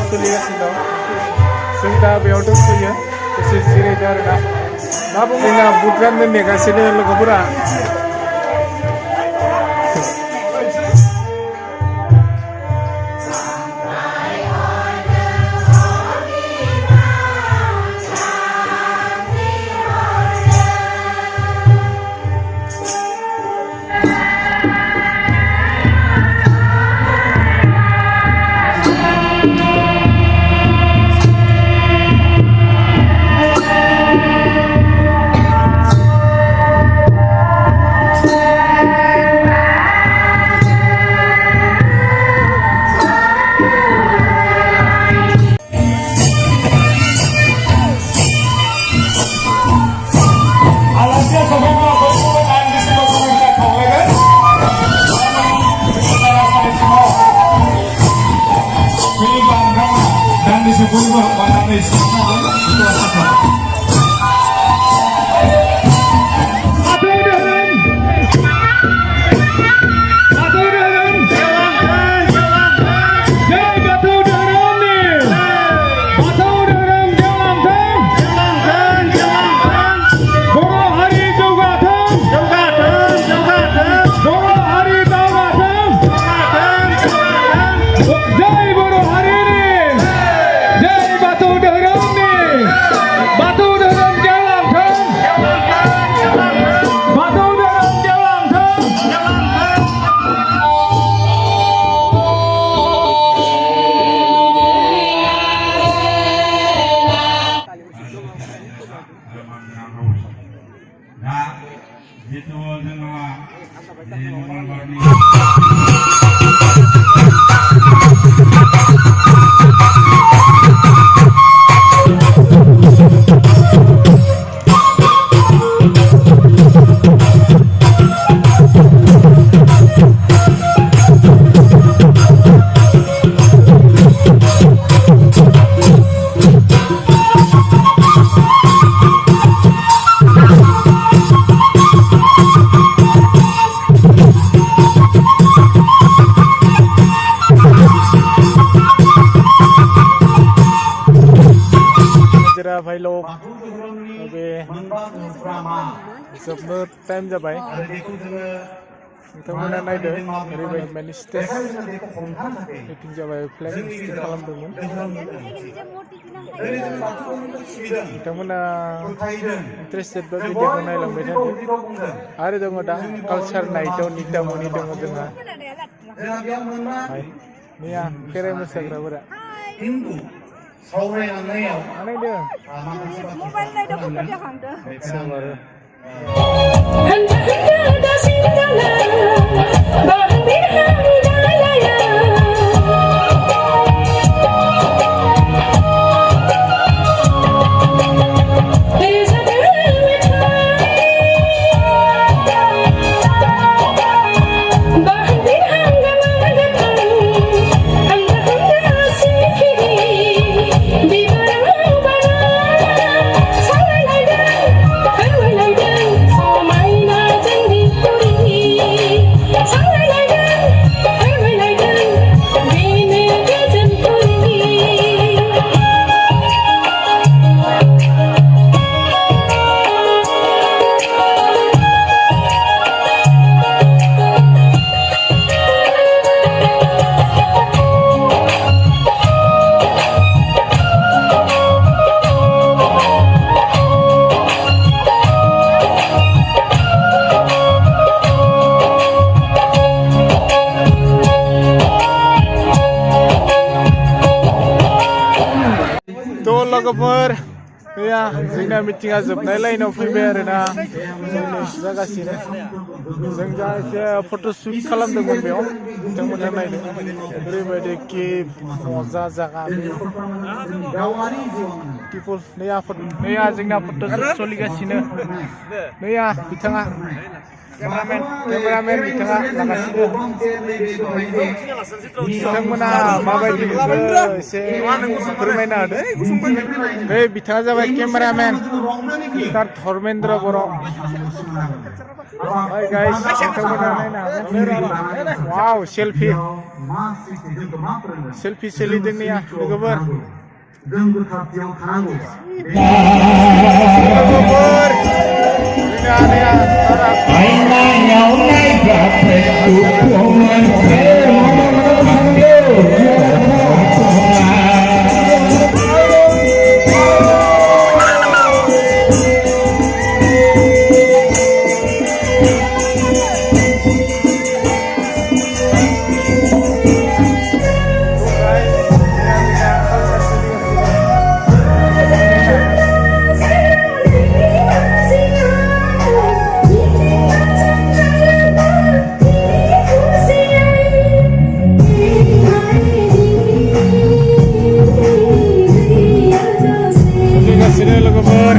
सोलिगासिनो दं जों दा बेयाव दंफैयो एसे जिरायदों आरोना जोंना बुट गाननो नेगासिनो लोगोफोरा भाई लोग अबे जोबनो टाइम जाबाय नोंथांमोना नायदो ओरैबायदि माने स्टेज मिटिं जाबाय प्लेन स्टेज खालामदोंमोन नोंथांमोना इन्टारेस्टेड बा भिडिअखौ नायलांबाय थादो आरो दङ दा कालचार नाइटआव नितामनि दङ जोंहा मैया खेराइ मोसाग्राफोरा Mobile này đâu có được hàng đó. लोगोफोर मैया जोंना मिटिंआ जोबनाय लाइनाव फैबाय आरोना जागासिनो जों दा एसे फट'शुट खालामदोंमोन बेयाव बिथांमोना नायदों ओरैबायदि कि मजा जागा पिपल मैया जोंना फट'शुट सोलिगासिनो मैया बिथाङा Cameraman biथाङा लागासिनो बिथांमोना माबायदि एसे फोरमायना होदो बे बिथाङा जाबाय केमेरामेन मिस्टार धर्मेन्द्र बर' Hai guys, बिथांमोना नायनो हागोन वाव सेल्फि सोलिदों नैया लोगोफोर लोगोफोर Logover